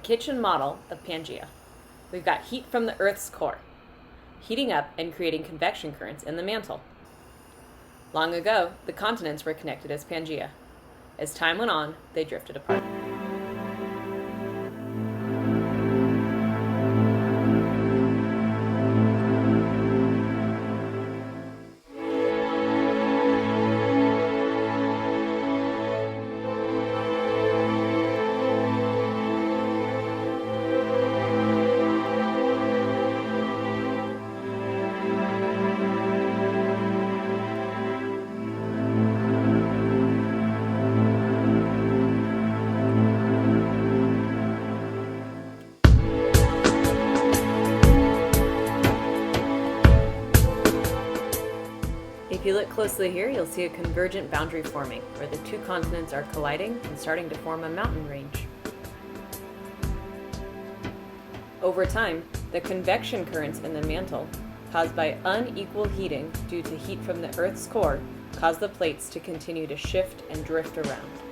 kitchen model of Pangea. We've got heat from the Earth's core, heating up and creating convection currents in the mantle. Long ago, the continents were connected as Pangea. As time went on, they drifted apart. If you look closely here, you'll see a convergent boundary forming, where the two continents are colliding and starting to form a mountain range. Over time, the convection currents in the mantle, caused by unequal heating due to heat from the Earth's core, cause the plates to continue to shift and drift around.